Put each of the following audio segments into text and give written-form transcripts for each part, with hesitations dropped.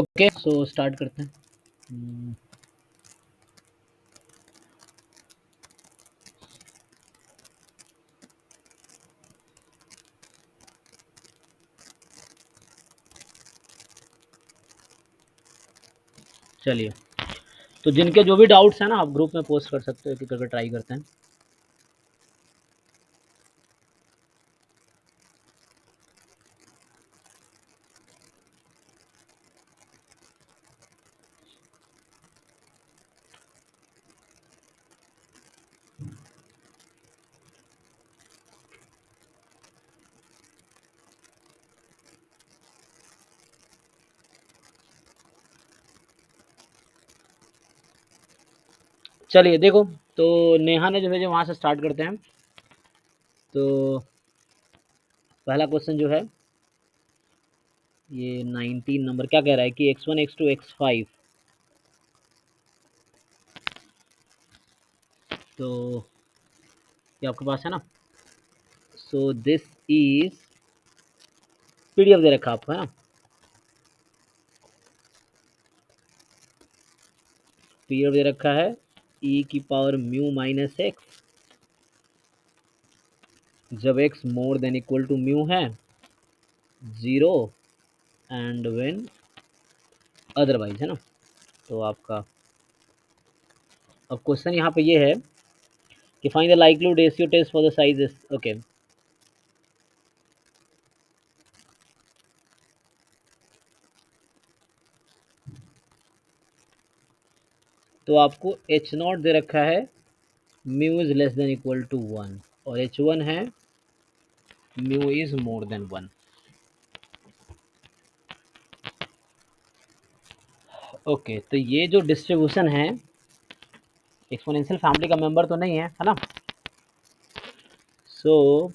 Okay, so start करते हैं। चलिए, तो जिनके जो भी डाउट्स हैं ना, आप ग्रुप में पोस्ट कर सकते हो, कि करके ट्राई करते हैं। चलिए देखो, तो नेहा ने जो भेजे वहाँ से स्टार्ट करते हैं। तो पहला क्वेश्चन जो है, ये 19 नंबर क्या कह रहा है कि x1 x2 x5, तो ये आपके पास है ना। सो दिस इज पीडीएफ दे रखा आपको, है ना। पीडीएफ दे रखा है e की पावर म्यू माइनस एक्स, जब x more than equal to mu है, 0 एंड व्हेन अदरवाइज, है ना। तो आपका अब क्वेश्चन यहाँ पे ये है कि find the likelihood ratio test for the sizes. Okay, तो आपको एच नॉट दे रखा है mu is less than equal to 1, और h1 है म्यू इज मोर देन 1। ओके, तो ये जो डिस्ट्रीब्यूशन है, एक्सपोनेंशियल फैमिली का मेंबर तो नहीं है ना। सो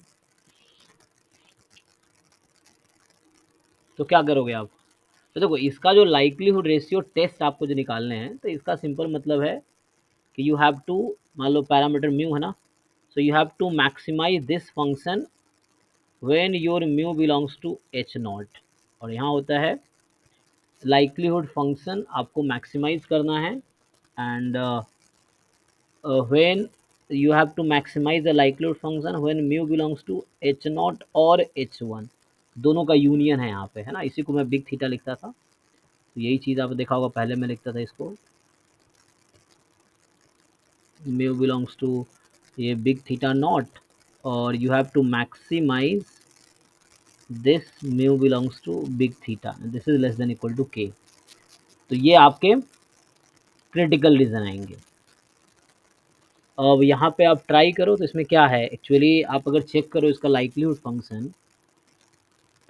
तो क्या करोगे आप, तो देखो इसका जो लाइक्लीहुड रेशियो टेस्ट आपको जो निकालने हैं, तो इसका सिंपल मतलब है कि यू हैव टू, मान लो पैरामीटर म्यू है ना, so you have to maximise this function when your mu belongs to H naught. और यहाँ होता है लाइक्लीहुड फंक्शन आपको मैक्सिमाइज करना है, and when you have to maximize the likelihood function when mu belongs to h naught और h1, दोनों का यूनियन है यहाँ पे, है ना। इसी को मैं बिग थीटा लिखता था, तो यही चीज़ आपने देखा होगा, पहले मैं लिखता था इसको mu belongs to ये बिग थीटा नॉट, और you have to maximize this mu belongs to big theta, this is less than equal to k। तो ये आपके क्रिटिकल रीजन आएंगे। अब यहाँ पे आप ट्राई करो, तो इसमें क्या है एक्चुअली, आप अगर चेक करो इसका लाइक्लीहुड फंक्शन,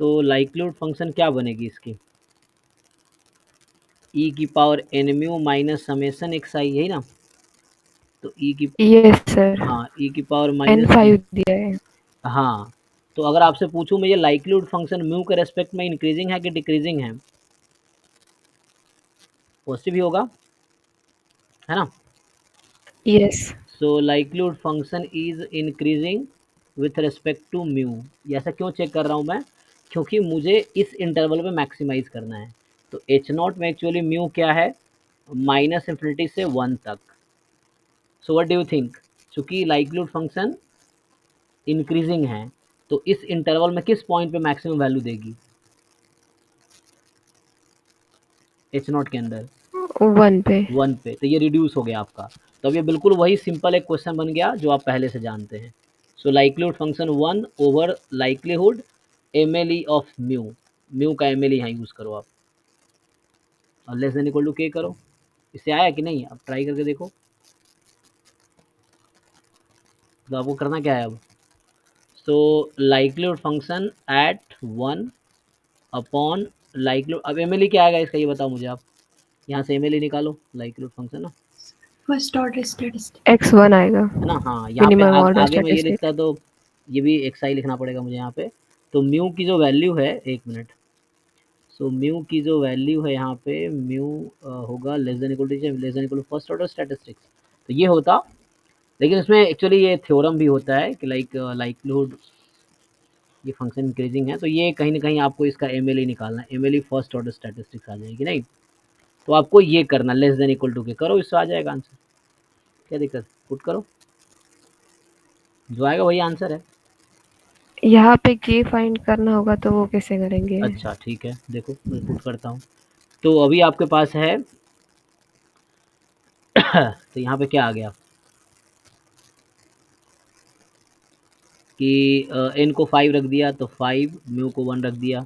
तो लाइक्लीहुड फंक्शन क्या बनेगी इसकी, ई की power n mu minus summation x i, यही ना। तो ई की, यस सर, हाँ, ई की पावर माइनस, N5 दिया है। हाँ। तो अगर आपसे पूछूं मैं, ये लाइक्लीहुड फंक्शन म्यू के रेस्पेक्ट में इंक्रीजिंग है कि डिक्रीजिंग है, पॉजिटिव ही होगा, है ना। Yes, so likelihood function is increasing with respect to mu. ऐसा क्यों चेक कर रहा हूँ मैं, क्योंकि मुझे इस इंटरवल पे मैक्सिमाइज करना है। तो एच नॉट में एक्चुअली म्यू क्या है, माइनस इन्फिनिटी से 1 तक। So what do you think, चूंकि लाइक्लीहुड फंक्शन इंक्रीजिंग है, तो इस इंटरवल में किस पॉइंट पे मैक्सिमम वैल्यू देगी एच नॉट के अंदर, 1 पे। 1 पे। तो ये रिड्यूस हो गया आपका। तो अब ये बिल्कुल वही सिंपल एक क्वेश्चन बन गया जो आप पहले से जानते हैं। So likelihood function 1 over likelihood M L E of mu, mu का एम एल ई यहाँ यूज़ करो आप, और लेस देन इक्वल टू के करो। इससे आया कि नहीं, आप ट्राई करके देखो। तो आपको करना क्या है अब, so likelihood function at 1 upon likelihood, अब एम एल ई क्या आएगा इसका, ये बताओ मुझे आप। यहाँ से एम एल ई निकालो, लाइक्लीहुड फंक्शन ना, फर्स्ट ऑर्डर स्टैटिस्टिक्स X1 आएगा, है ना। हाँ, यहाँ पे मिनिमम ऑर्डर आगे मैं ये स्टैटिस्टिक। लिखता तो ये भी एक्स आई लिखना पड़ेगा मुझे यहाँ पे। तो म्यू की जो वैल्यू है, एक मिनट, सो म्यू की जो वैल्यू है यहाँ पे, म्यू होगा less than equal to, less than equal to first order statistics, तो ये होता। लेकिन इसमें एक्चुअली ये थ्योरम भी होता है कि लाइक्लीहुड ये फंक्शन इंक्रीजिंग है, तो ये कहीं ना कहीं आपको इसका एम ही निकालना है, एम फर्स्ट ऑर्डर स्टैटिस्टिक्स आ जाएगी नहीं, तो आपको ये करना लेस देन इक्वल टू के करो, इससे आ जाएगा आंसर, क्या दिक्कत, पुट करो, जो आएगा वही आंसर है। यहाँ पे के फाइंड करना होगा तो वो कैसे करेंगे? अच्छा ठीक है, देखो मैं पुट करता हूँ, तो अभी आपके पास है तो यहाँ पे क्या आ गया कि एन को 5 रख दिया, तो 5 म्यू को 1 रख दिया,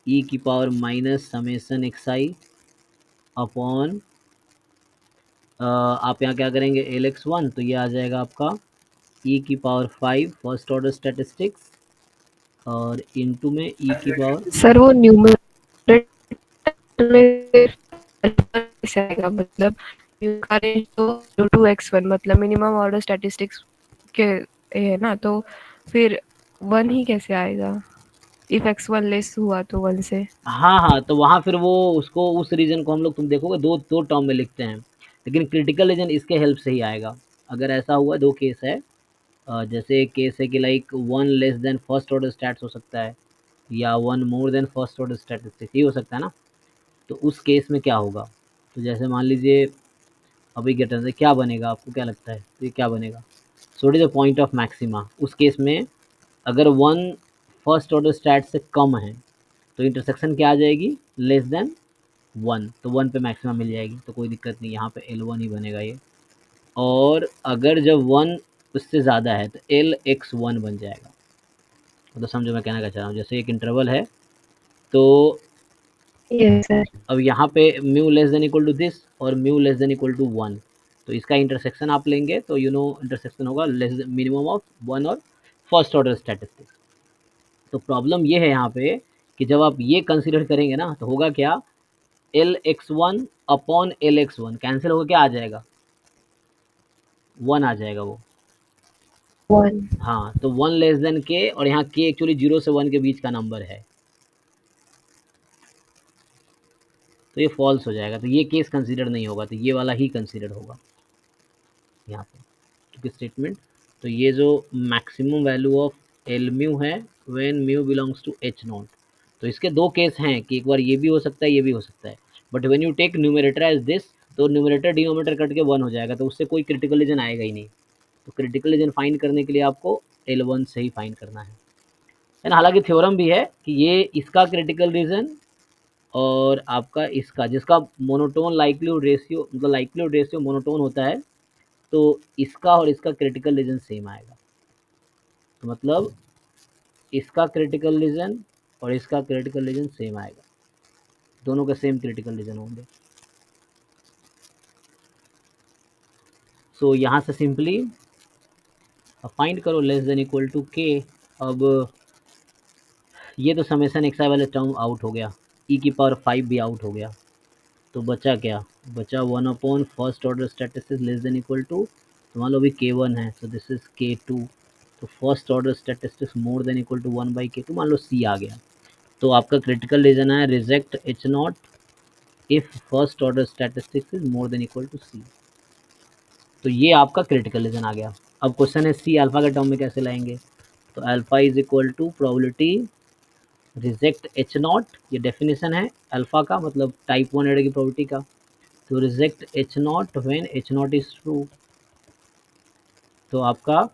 ई की पावर माइनस समेसन एक्स आई अपॉन आप यहाँ क्या करेंगे एल एक्स वन, तो ये आ जाएगा आपका ई की पावर 5 फर्स्ट ऑर्डर स्टैटिस्टिक्स और इनटू में ई की पावर, सर वो न्यूमरेटर में कैसे आएगा? मतलब का रेंज तो 0 to x1 मतलब मिनिमम ऑर्डर स्टैटिस्टिक्स के है ना, तो फिर 1 ही कैसे आएगा? इफ x1 लेस हुआ तो 1 से। हाँ हाँ, तो वहाँ फिर वो उसको उस रीजन को हम लोग तुम देखोगे दो दो टर्म में लिखते हैं, लेकिन क्रिटिकल रीजन इसके हेल्प से ही आएगा। अगर ऐसा हुआ, दो केस है, जैसे एक केस है कि like 1 less than first order stats हो सकता है, या 1 more than first order statistics, ये हो सकता है ना, तो उस केस में क्या होगा, तो जैसे मान लीजिए अभी गेटर से क्या बनेगा, आपको क्या लगता है, तो ये क्या बनेगा, so it is the point of maxima. उस केस में अगर 1 फर्स्ट ऑर्डर स्टैट से कम है तो इंटरसेक्शन क्या आ जाएगी, लेस देन 1, तो 1 पे मैक्सिमम मिल जाएगी, तो कोई दिक्कत नहीं, यहाँ पे L1 ही बनेगा ये। और अगर जब 1 उससे ज़्यादा है तो LX1 बन जाएगा, तो समझो मैं कहना क्या चाह रहा हूँ, जैसे एक इंटरवल है, तो यस सर। अब यहाँ पे mu less than equal to this और mu less than equal to 1, तो इसका इंटरसेक्शन आप लेंगे तो यू नो इंटरसेक्शन होगा लेस मिनिमम ऑफ 1 और फर्स्ट ऑर्डर स्टैटिस्टिक्स। तो प्रॉब्लम ये है यहाँ पे कि जब आप ये कंसिडर करेंगे ना, तो होगा क्या, LX1 अपॉन LX1 कैंसिल होकर क्या आ जाएगा, 1 आ जाएगा वो। 1। हाँ, तो 1 लेस देन के, और यहाँ के एक्चुअली 0 से 1 के बीच का नंबर है, तो ये फॉल्स हो जाएगा, तो ये केस कंसीडर नहीं होगा, तो ये वाला ही कंसीडर होगा यहाँ पे, क्योंकि स्टेटमेंट, तो ये जो maximum value of L mu है when mu belongs to H not, तो इसके दो केस हैं कि एक बार ये भी हो सकता है, ये भी हो सकता है, but when you take numerator as this, तो न्यूमरेटर डिनोमिनेटर कट के 1 हो जाएगा, तो उससे कोई क्रिटिकल रीजन आएगा ही नहीं, तो क्रिटिकल रीजन फाइंड करने के लिए आपको L1 से ही फाइंड करना है ना। हालांकि थ्योरम भी है कि ये इसका क्रिटिकल रीजन और आपका इसका, जिसका मोनोटोन लाइक्लीहुड रेशियो, मतलब लाइक्लीहुड रेशियो मोनोटोन होता है, तो इसका और इसका क्रिटिकल रीजन सेम आएगा, तो मतलब इसका क्रिटिकल रीजन और इसका क्रिटिकल रीजन सेम आएगा, दोनों के सेम क्रिटिकल रीजन होंगे। सो यहाँ से सिंपली फाइंड करो लेस देन इक्वल टू के। अब ये तो समेसन एक्स आई वाले टर्म आउट हो गया, ई की पावर 5 भी आउट हो गया, तो बचा क्या, बचा 1 upon first order statistics less than equal to, तो मान लो अभी K1 है, तो दिस इज K2, तो first order statistics more than equal to 1/K2, मान लो C आ गया, तो आपका क्रिटिकल रीजन है reject H naught if first order statistics is more than equal to C, तो ये आपका क्रिटिकल रीजन आ गया। अब क्वेश्चन है C अल्फा के टर्म में कैसे लाएंगे, तो alpha is equal to probability reject H naught, ये डेफिनेशन है अल्फा का, मतलब टाइप 1 एरर की प्रोबेबिलिटी का, तो reject H naught when H naught is true, तो आपका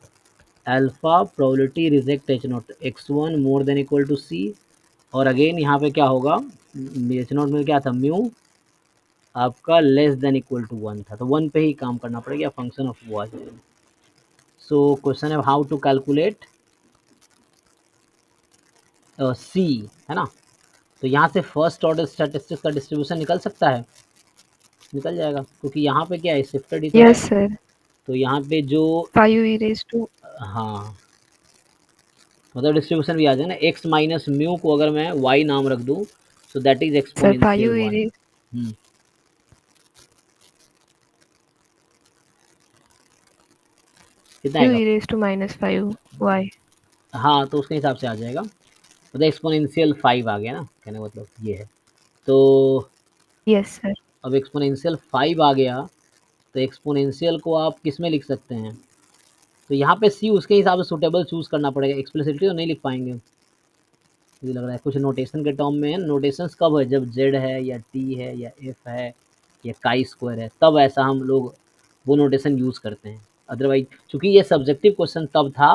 alpha probability reject H naught x1 more than equal to C, और अगेन यहाँ पे क्या होगा, एच नॉट में क्या था, म्यू आपका लेस देन इक्वल टू 1 था, तो 1 पे ही काम करना पड़ेगा, फंक्शन ऑफ वो आ जाएगा। सो क्वेश्चन है हाउ टू कैलकुलेट C, है ना, तो यहाँ से फर्स्ट ऑर्डर स्टैटिस्टिक्स का डिस्ट्रीब्यूशन निकल सकता है, निकल जाएगा, क्योंकि यहाँ पे क्या है, शिफ्टेड ही तो है, यस सर। तो यहाँ पे जो 5 ई रेज़ टू। हाँ, मतलब डिस्ट्रीब्यूशन भी आ जाए ना, x माइनस म्यू को अगर मैं y नाम रख दूँ, so that is sir exponential 5 e 1। Raise कितना 2 आएगा, ई रेज़ टू -5 y। हाँ, तो उसके हिसाब से आ जाएगा, मतलब एक्सपोनेंशियल 5 आ गया ना, कहने का मतलब ये है, तो यस सर। अब एक्सपोनेंशियल 5 आ गया, तो एक्सपोनेंशियल को आप किस में लिख सकते हैं, तो यहाँ पे C उसके हिसाब से सुटेबल चूज़ करना पड़ेगा, एक्सप्लिसिटली तो नहीं लिख पाएंगे, मुझे लग रहा है कुछ नोटेशन के टर्म में है। नोटेशंस कब है, जब जेड है या टी है या एफ है या काई स्क्वायर है, तब ऐसा हम लोग वो नोटेशन यूज़ करते हैं। अदरवाइज चूंकि ये सब्जेक्टिव क्वेश्चन तब था,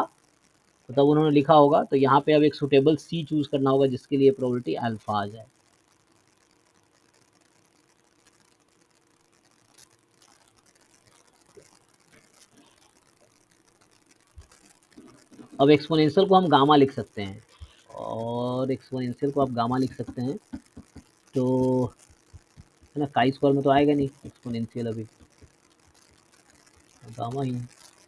तो तब उन्होंने लिखा होगा, तो यहाँ पे अब एक सुटेबल सी चूज करना होगा जिसके लिए प्रोबेबिलिटी अल्फा आ जाए। अब एक्सपोनेंशियल को हम गामा लिख सकते हैं, और एक्सपोनेंशियल को आप गामा लिख सकते हैं, तो है ना, काई स्क्वायर में तो आएगा नहीं एक्सपोनेंशियल, अभी गामा ही है,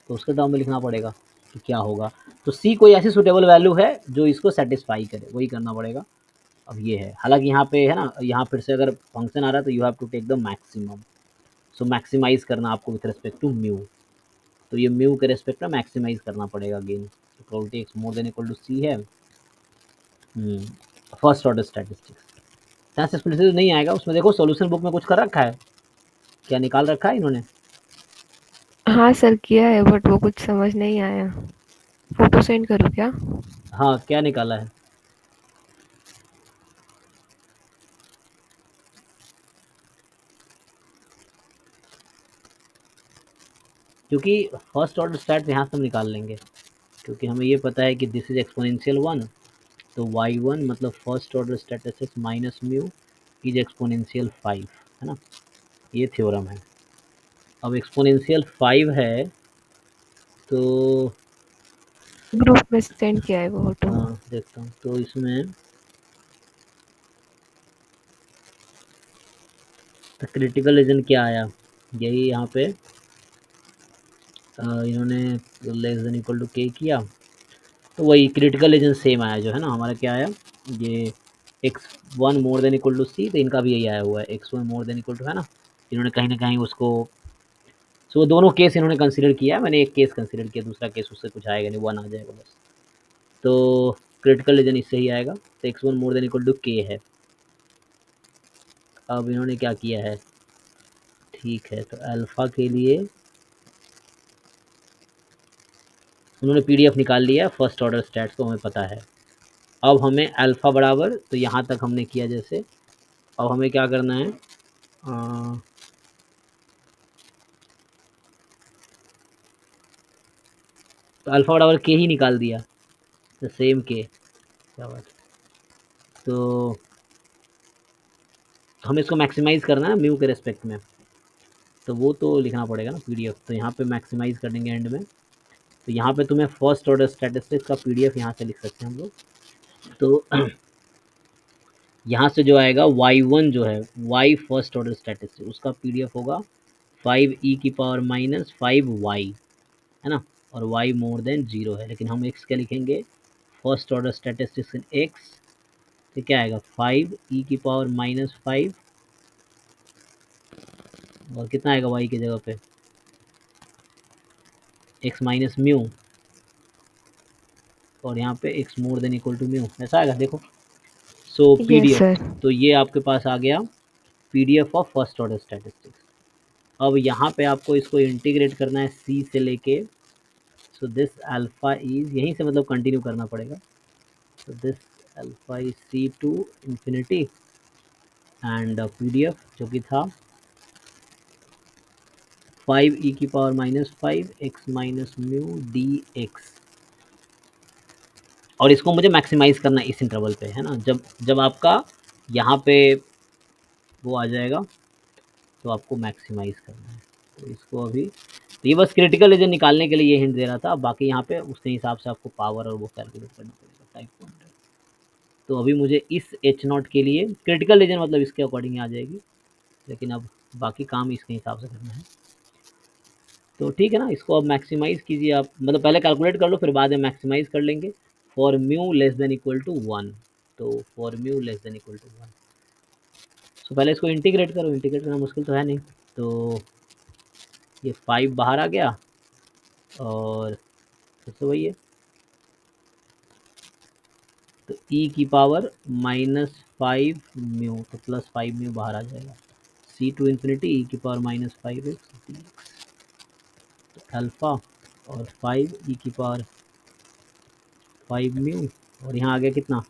तो उसके टर्म में लिखना पड़ेगा कि क्या होगा। तो सी कोई ऐसी सुटेबल वैल्यू है जो इसको सेटिस्फाई करे, वही करना पड़ेगा। अब ये है, हालांकि यहाँ पे है ना, यहाँ फिर से अगर फंक्शन आ रहा है तो you have to take the maximum. So maximise करना आपको विथ रिस्पेक्ट टू म्यू, तो ये म्यू के रेस्पेक्ट में मैक्सिमाइज करना पड़ेगा अगेन। तो probability X more than equal to C है। First order statistics science explicit नहीं आएगा उसमें। देखो सॉल्यूशन बुक में कुछ कर रखा है, क्या निकाल रखा है इन्होंने? हाँ सर किया है, बट वो कुछ समझ नहीं आया। फोटो सेंड करूँ क्या? हाँ, क्या निकाला है? क्योंकि फर्स्ट ऑर्डर स्टैट यहाँ से हम निकाल लेंगे, क्योंकि हमें ये पता है कि दिस इज एक्सपोनेंशियल 1, तो y1 मतलब first order statistics minus mu is exponential 5, है ना, ये थ्योरम है। अब एक्सपोनेंशियल 5 है, तो ग्रुप में सेंड किया है वो फोटो। हाँ देखता हूँ, तो इसमें तो क्रिटिकल रीजन क्या आया, यही यहाँ पे इन्होंने लेस देन इक्वल टू के किया, तो वही क्रिटिकल रीजन सेम आया जो है ना हमारा, क्या आया, ये x1 more than equal to C, तो इनका भी यही आया हुआ है x1 more than equal to, है ना। इन्होंने कहीं ना कहीं उसको, सो दोनों केस इन्होंने कंसिडर किया है, मैंने एक केस कंसिडर किया, दूसरा केस उससे कुछ आएगा नहीं, 1 आ जाएगा बस। तो क्रिटिकल रीजन इससे ही आएगा, तो x1 more than equal to के है। अब इन्होंने क्या किया है, ठीक है, तो अल्फ़ा के लिए उन्होंने पीडीएफ निकाल लिया फर्स्ट ऑर्डर स्टैट्स को, हमें पता है। अब हमें अल्फ़ा बराबर, तो यहाँ तक हमने किया जैसे, अब हमें क्या करना है, तो अल्फ़ा बराबर के ही निकाल दिया, तो सेम के, क्या बात है। तो हमें इसको मैक्सिमाइज़ करना है म्यू के रेस्पेक्ट में, तो वो तो लिखना पड़ेगा ना पीडीएफ, तो यहाँ पे मैक्सिमाइज़ कर देंगे एंड में। तो यहाँ पे तुम्हें फर्स्ट ऑर्डर स्टैटिस्टिक्स का पीडीएफ यहाँ से लिख सकते हैं हम लोग। तो यहाँ से जो आएगा y1 जो है, y फर्स्ट ऑर्डर स्टैटिस्टिक्स, उसका पीडीएफ होगा 5e की पावर माइनस 5y, है ना, और y मोर देन 0 है, लेकिन हम x क्या लिखेंगे, फर्स्ट ऑर्डर स्टैटिस्टिक्स इन x, तो क्या आएगा 5e की पावर माइनस 5, और कितना आएगा y की जगह पे, x माइनस म्यू, और यहाँ पे x more than equal to mu, ऐसा आएगा देखो। So yes PDF, sir. तो ये आपके पास आ गया PDF of first order statistics. अब यहाँ पे आपको इसको इंटीग्रेट करना है c से लेके, सो दिस अल्फा इज, यहीं से मतलब कंटिन्यू करना पड़ेगा, so this alpha is c to infinity, and PDF जो कि था 5e की power minus 5 x minus mu d x, और इसको मुझे मैक्सिमाइज करना है इस इंटरवल पे, है ना, जब जब आपका यहाँ पे वो आ जाएगा तो आपको मैक्सिमाइज करना है। तो इसको अभी, तो ये बस क्रिटिकल रीजन निकालने के लिए ये हिंट दे रहा था, बाकी यहाँ पे उसके हिसाब से आपको पावर और वो कैलकुलेट करना पड़ेगा टाइप पॉइंट। तो अभी मुझे इस एच नॉट के लिए क्रिटिकल रीजन मतलब इसके अकॉर्डिंग आ जाएगी, लेकिन अब बाकी काम इसके हिसाब से करना है। तो ठीक है ना, इसको अब मैक्सिमाइज कीजिए आप, मतलब पहले कैलकुलेट कर लो फिर बाद में मैक्सिमाइज कर लेंगे। For mu less than equal to 1, तो for mu less than equal to 1, so पहले इसको इंटीग्रेट करो, इंटीग्रेट करना मुश्किल तो है नहीं। तो ये 5 बाहर आ गया, और फिर से वही है, तो e की पावर माइनस 5 म्यू, तो प्लस 5 म्यू बाहर आ जाएगा, c टू इन्फिनिटी e की पावर माइनस 5x अल्फ़ा, और 5 e की पावर 5 म्यू, और यहाँ आ गया कितना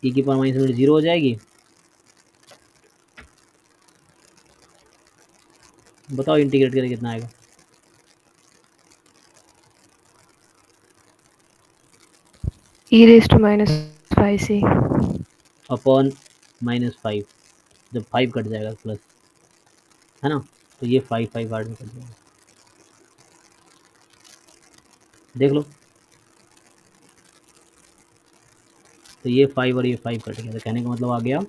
ई की पावर माइनस यूनिट 0 हो जाएगी। बताओ इंटीग्रेट करके कितना आएगा। e raised to -5c upon -5, जब 5 कट जाएगा प्लस, है ना, तो ये 5 5 आठ में कट जाएगा, देख लो। तो ये 5 और ये 5 कट गया, तो कहने का मतलब आ गया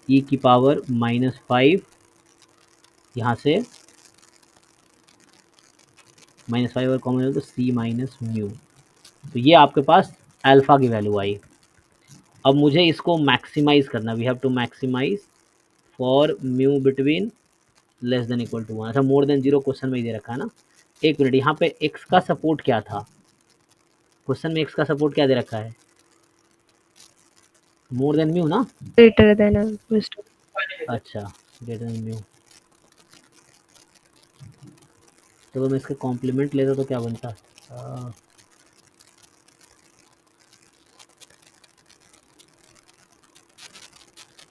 ई की पावर -5, यहाँ से -5 और कॉमन हो तो सी माइनस म्यू। तो ये आपके पास अल्फ़ा की वैल्यू आई। अब मुझे इसको मैक्सिमाइज़ करना, we have to maximise for mu between less than equal to 1। अच्छा, मोर देन 0 क्वेश्चन में ही दे रखा है ना। एक मिनट, यहाँ पे x का सपोर्ट क्या था क्वेश्चन में? x का सपोर्ट क्या दे रखा है? मोर देन म्यू ना। greater than or equals to अच्छा, ग्रेटर देन म्यू। तो अगर मैं इसका कॉम्प्लीमेंट लेता तो क्या बनता?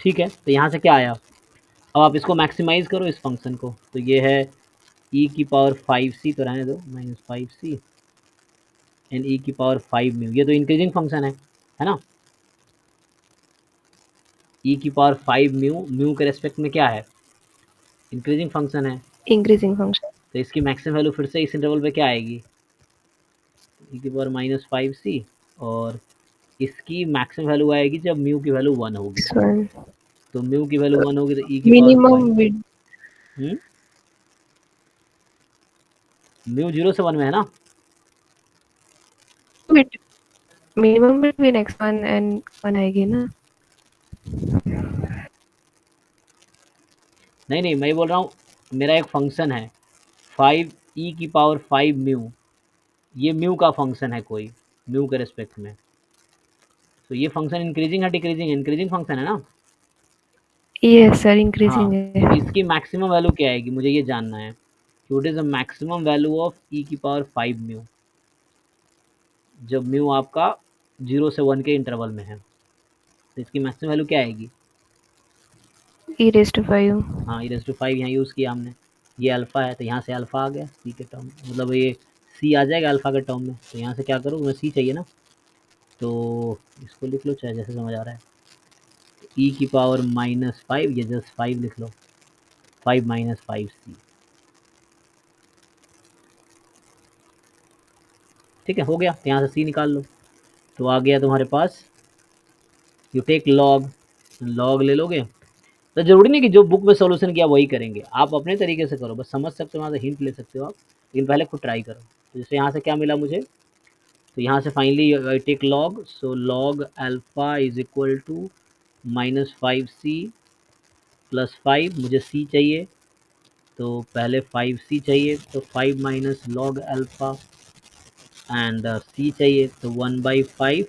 ठीक है, तो यहाँ से क्या आया? अब आप इसको मैक्सिमाइज करो इस फंक्शन को, तो ये है ई की पावर 5c, तो रहने दो -5c एंड ई की पावर 5 म्यू। ये तो इंक्रीजिंग फंक्शन है ना। ई की पावर 5 म्यू, म्यू के रेस्पेक्ट में क्या है? इंक्रीजिंग फंक्शन है। increasing function. तो इसकी मैक्सिमम वैल्यू फिर से इस इंटरवल पे क्या आएगी? ई की पावर -5c, और इसकी मैक्सिमम वैल्यू आएगी जब म्यू की वैल्यू 1 होगी। This one. तो म्यू की वैल्यू 1 होगी तो ई की पावर 5। Minimum with म्यू 0 से 1 में है ना। bit minimum between x1 and 1 आएगी ना। नहीं नहीं, मैं ये बोल रहा हूँ, मेरा एक फंक्शन है 5 ई की पावर 5 म्यू, ये म्यू का फंक्शन है कोई, म्यू के रेस्पेक्ट में। तो ये फंक्शन इंक्रीजिंग है डिक्रीजिंग? इंक्रीजिंग फंक्शन है ना। Yes sir, हाँ, increasing तो है। इसकी मैक्सिमम वैल्यू क्या आएगी, मुझे ये जानना है। तो it is the maximum value of e की पावर 5 म्यू, जब म्यू आपका 0 से 1 के इंटरवल में है। तो इसकी मैक्सिमम वैल्यू क्या आएगी? e raised to 5. हाँ, e⁻5 यहाँ यूज़ किया हमने, ये अल्फ़ा है तो यहाँ से अल्फ़ा आ गया सी के टर्म, मतलब ये सी आ जाएगा अल्फ़ा के टर्म में। तो यहाँ से क्या करूँ मैं, सी चाहिए ना, तो इसको लिख लो चाहे जैसे समझ आ रहा है। ई की पावर -5, ये जस्ट 5 लिख लो, 5 -5c। ठीक है, हो गया। तो यहाँ से सी निकाल लो, तो आ गया तुम्हारे पास, यू टेक लॉग, लॉग ले लोगे। तो ज़रूरी नहीं कि जो बुक में सॉल्यूशन किया वही करेंगे, आप अपने तरीके से करो, बस समझ सकते हो, वहाँ से हिंट ले सकते हो आप, लेकिन पहले खुद ट्राई करो। तो जैसे यहाँ से क्या मिला मुझे, तो यहाँ से finally I take log, so log alpha is equal to -5c plus 5, मुझे सी चाहिए, तो पहले 5c चाहिए, तो 5 माइनस लॉग अल्फ़ा, एंड सी चाहिए तो 1/5,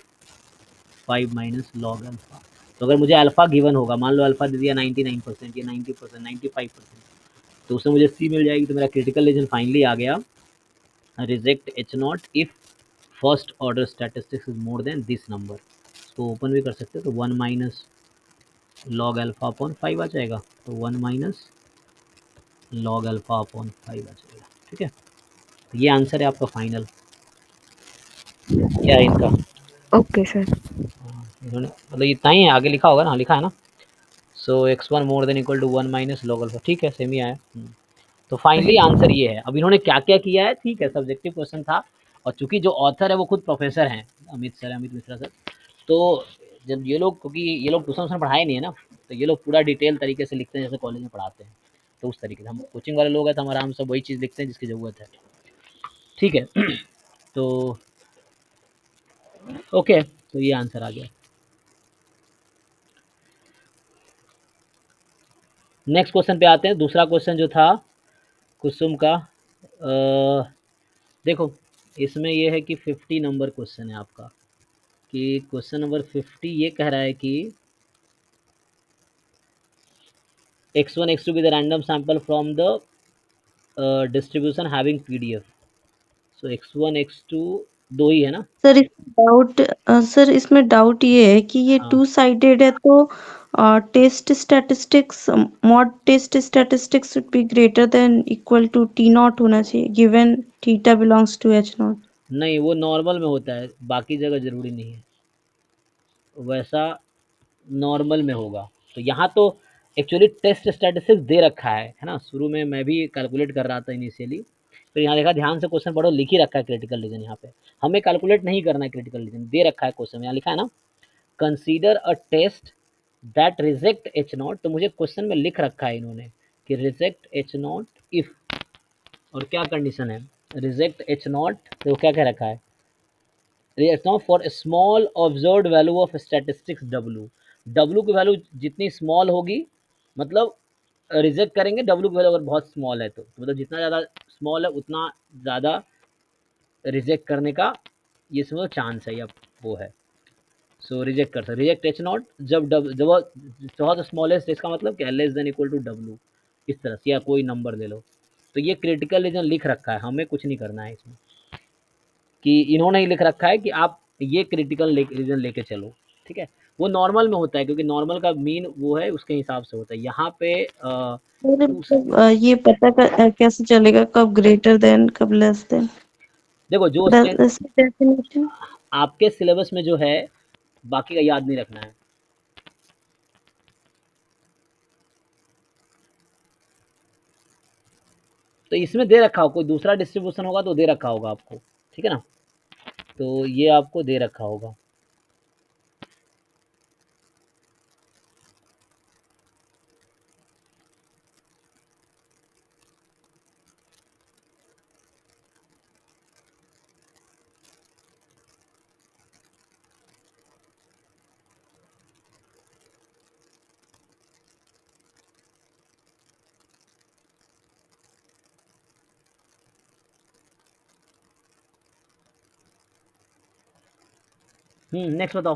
5 माइनस लॉग अल्फ़ा। तो अगर मुझे अल्फ़ा गिवन होगा, मान लो अल्फ़ा दे दिया 99% या 90%, 95%, तो उससे मुझे सी मिल जाएगी। तो मेरा क्रिटिकल रीजन फाइनली आ गया, reject H0 if first order statistics is more then this number. इसको ओपन भी कर सकते हो, तो 1 माइनस लॉग अल्फ़ा अपॉन 5 आ जाएगा, तो 1 माइनस लॉग अल्फ़ा अपॉन 5 आ जाएगा। ठीक है, तो ये आंसर है आपका फाइनल, क्या है इनका। Okay sir. इन्होंने मतलब इतना ही है, आगे लिखा होगा ना, लिखा है ना। So x1 more than equal to 1 minus log alpha, ठीक है, सेम ही आया। तो फाइनली आंसर ये है। अब इन्होंने क्या क्या किया है, ठीक है, सब्जेक्टिव क्वेश्चन था, और चूंकि जो ऑथर है वो खुद प्रोफेसर हैं, अमित सर, अमित मिश्रा सर, तो जब ये लोग, क्योंकि ये लोग ट्यूशन पढ़ाए नहीं है ना, तो ये लोग पूरा डिटेल तरीके से लिखते हैं जैसे कॉलेज में पढ़ाते हैं। तो उस तरीके से हम कोचिंग वाले लोग हैं, तो हमारा हम सब वही चीज़ लिखते हैं जिसकी ज़रूरत है। ठीक है तो ओके, तो ये आंसर आ गया। नेक्स्ट क्वेश्चन पे आते हैं। दूसरा क्वेश्चन जो था कुसुम का, देखो इसमें ये है कि 50 नंबर क्वेश्चन है आपका, कि क्वेश्चन नंबर 50 ये कह रहा है कि x1 x2 की the random sample from the distribution having PDF। So x1 x2 2 ही है ना? सर इसमें डाउट ये है कि ये हाँ। 2 साइडेड है तो mod test statistics should be greater than equal to T not होना चाहिए given theta belongs to H not. नहीं, वो नॉर्मल में होता है, बाकी जगह ज़रूरी नहीं है। वैसा नॉर्मल में होगा। तो यहाँ तो एक्चुअली टेस्ट स्टैटिस्टिक्स दे रखा है ना? शुरू में मैं भी कैलकुलेट कर रहा था इनिशियली, फिर यहाँ देखा ध्यान से क्वेश्चन पढ़ो, लिख ही रखा है क्रिटिकल रीजन यहाँ पे। हमें कैलकुलेट नहीं करना है क्रिटिकल रीजन, दे रखा है क्वेश्चन में, यहाँ लिखा है ना consider a test that reject H not. तो मुझे क्वेश्चन में लिख रखा है इन्होंने कि रिजेक्ट एच नॉट इफ, और क्या कंडीशन है, रिजेक्ट एच नॉट, तो क्या कह रखा है, reject not for small observed value of statistics W. W की वैल्यू जितनी स्मॉल होगी, मतलब रिजेक्ट करेंगे डब्ल्यू की वैल्यू अगर बहुत स्मॉल है तो मतलब जितना ज़्यादा स्मॉल है उतना ज़्यादा रिजेक्ट करने का ये समझो चांस है या वो है। सो रिजेक्ट कर सकते, रिजेक्ट एच नॉट जब जब बहुत स्मॉलेस्ट, इसका मतलब क्या, less than equal to W, इस तरह से, या कोई नंबर ले लो। तो ये क्रिटिकल रीजन लिख रखा है, हमें कुछ नहीं करना है इसमें, कि इन्होंने ही लिख रखा है कि आप ये क्रिटिकल रीजन लेके चलो, ठीक है। वो नॉर्मल में होता है क्योंकि नॉर्मल का मीन वो है, उसके हिसाब से होता है। यहाँ पे सर मतलब ये पता कैसे चलेगा कब ग्रेटर देन कब लेस देन? देखो जो डेफिनेशन आपके सिलेबस में जो है, बाकी का याद नहीं रखना है। तो इसमें दे रखा हो, कोई दूसरा डिस्ट्रीब्यूशन होगा तो दे रखा होगा आपको, ठीक है ना? तो ये आपको दे रखा होगा। नेक्स्ट बताओ।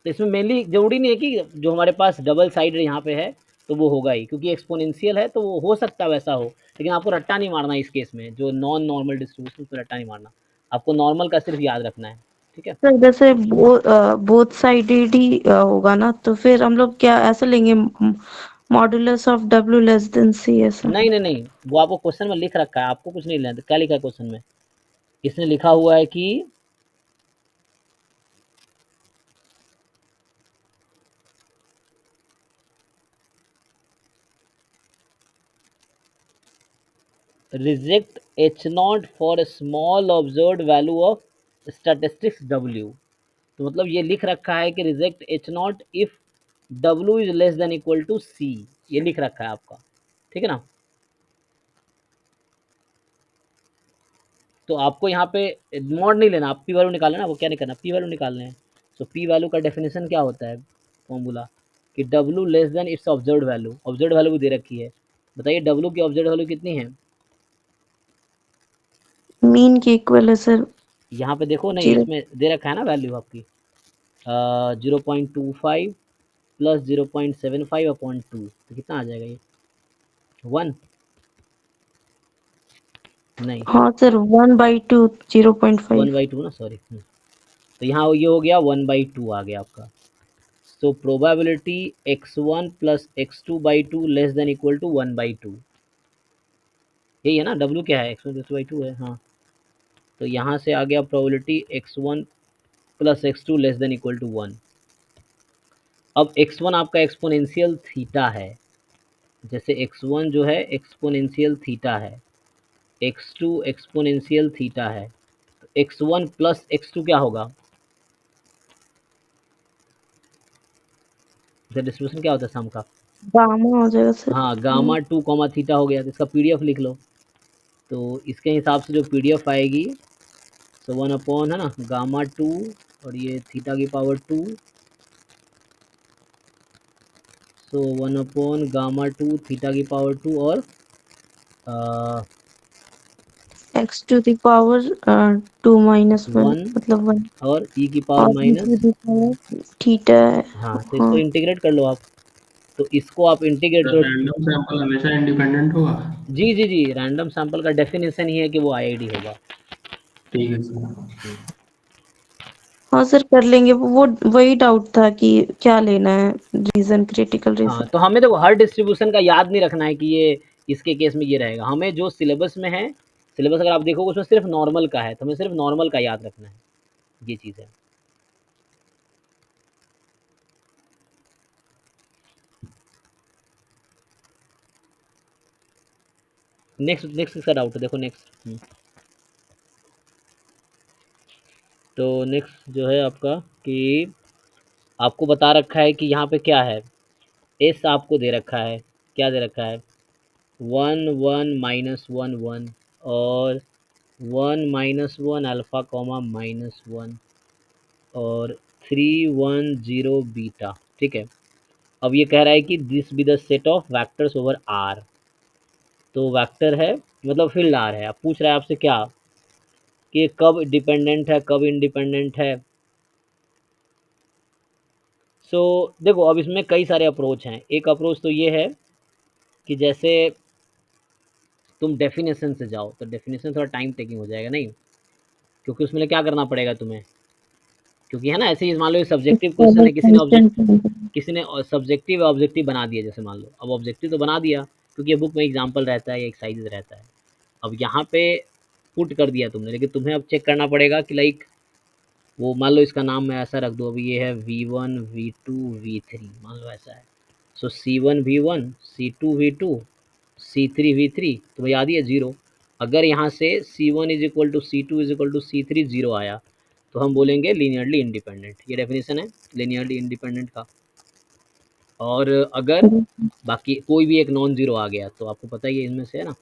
तो इसमें मेनली ज़रूरी नहीं है कि जो हमारे पास डबल साइड यहाँ पे है तो वो होगा ही, क्योंकि एक्सपोनेंशियल है तो वो हो सकता है वैसा हो, लेकिन आपको रट्टा नहीं मारना इस केस में, जो नॉन नॉर्मल डिस्ट्रीब्यूशन उसमें रट्टा नहीं मारना, आपको नॉर्मल का सिर्फ याद रखना है, ठीक है। सर जैसे बोथ साइडेड ही होगा ना तो फिर हम लोग क्या ऐसा लेंगे modulus of W less than C ऐसा? नहीं नहीं नहीं, वो आपको क्वेश्चन में लिख रखा है, आपको कुछ नहीं लेना। क्या लिखा है क्वेश्चन में? इसने लिखा हुआ है कि reject H naught for small observed value of statistics W. तो मतलब ये लिख रखा है कि reject H naught if W is less than equal to C, ये लिख रखा है आपका, ठीक है ना? तो आपको यहाँ पे मॉड नहीं लेना, आप पी वैल्यू निकालना ना, वो क्या निकालना, पी वैल्यू निकालने हैं। तो पी वैल्यू का डेफिनेशन क्या होता है, फॉर्मूला, कि W less then it's observed value. Observed value भी दे रखी है, बताइए डब्ल्यू की ऑब्जर्व्ड वैल्यू कितनी है? मीन के इक्वल है सर। यहाँ पे देखो, नहीं 0 इसमें दे रखा है ना वैल्यू आपकी 0.25 प्लस 0.75 अपॉन 2, तो कितना आ जाएगा ये, 1? नहीं, हाँ सर 1/2 0.5। 1/2 ना, सॉरी। तो यहाँ ये हो गया 1/2 आ गया आपका। So probability x1 plus x2/2 less than equal to 1/2, यही है ना? w क्या है, x1 प्लस x2 है, हाँ। तो यहाँ से आ गया probability x1 plus x2 less than equal to 1। अब x1 आपका एक्सपोनेंशियल थीटा है, जैसे x1 जो है एक्सपोनेंशियल थीटा है, x2 एक्सपोनेंशियल थीटा है, तो x1 प्लस x2 क्या होगा, डिस्ट्रीब्यूशन क्या होता है सम का? गामा हो जाएगा सर। हाँ, गामा 2 कॉमा थीटा हो गया, तो इसका पीडीएफ लिख लो। तो इसके हिसाब से जो पीडीएफ आएगी, तो 1 अपॉन है ना गामा 2 और ये थीटा की power 2, so 1 upon gamma 2 theta की पावर 2 और x to the power 2 minus 1 1 मतलब 1 और ई की पावर और e to minus, the power theta है। हाँ, तो इसको हाँ इंटीग्रेट कर लो आप। तो इसको आप इंटीग्रेट सर करो। रैंडम सैंपल हमेशा इंडिपेंडेंट होगा? जी जी जी, रैंडम सैंपल का डेफिनेशन ही है कि वो आईआईडी होगा। ठीक है सर। हाँ सर कर लेंगे, वो वही डाउट था कि क्या लेना है रीजन, क्रिटिकल हाँ, रीजन। तो हमें देखो हर डिस्ट्रीब्यूशन का याद नहीं रखना है कि ये इसके केस में ये रहेगा। हमें जो सिलेबस में है, सिलेबस अगर आप देखोगे उसमें सिर्फ नॉर्मल का है, तो हमें सिर्फ नॉर्मल का याद रखना है, ये चीज़ है। नेक्स्ट नेक्स्ट किसका डाउट है, देखो नेक्स्ट। तो नेक्स्ट जो है आपका कि आपको बता रखा है कि यहाँ पे क्या है, एस आपको दे रखा है, क्या दे रखा है, 1 1 -1 1 और 1 -1 अल्फ़ा कॉमा -1 और 3 1 0 बीटा, ठीक है। अब ये कह रहा है कि this be the set of vectors over R, तो वैक्टर है मतलब फील्ड आर है। अब पूछ रहा है आपसे क्या कि कब डिपेंडेंट है कब इंडिपेंडेंट है। सो देखो अब इसमें कई सारे अप्रोच हैं। एक अप्रोच तो ये है कि जैसे तुम डेफिनेशन से जाओ, तो डेफिनेशन थोड़ा टाइम टेकिंग हो जाएगा नहीं, क्योंकि उसमें क्या करना पड़ेगा तुम्हें, क्योंकि है ना ऐसे ही मान लो ये सब्जेक्टिव क्वेश्चन है, किसी ने सब्जेक्टिव ऑब्जेक्टिव बना दिया, जैसे मान लो अब ऑब्जेक्टिव तो बना दिया क्योंकि ये बुक में एग्जाम्पल रहता है या एक्सरसाइज रहता है। अब यहाँ पे पुट कर दिया तुमने, लेकिन तुम्हें अब चेक करना पड़ेगा कि लाइक वो मान लो इसका नाम मैं ऐसा रख दूँ, अभी ये है V1 V2 V3 मान लो ऐसा है। सो C1 V1 C2 V2 C3 V3, तो याद ही है 0। अगर यहाँ से C1 is equal to C2 is equal to C3 0 आया तो हम बोलेंगे लीनियरली इंडिपेंडेंट। ये डेफिनेशन है लीनियरली इंडिपेंडेंट का। और अगर बाकी कोई भी एक नॉन जीरो आ गया तो आपको पता ही है इनमें से, है ना,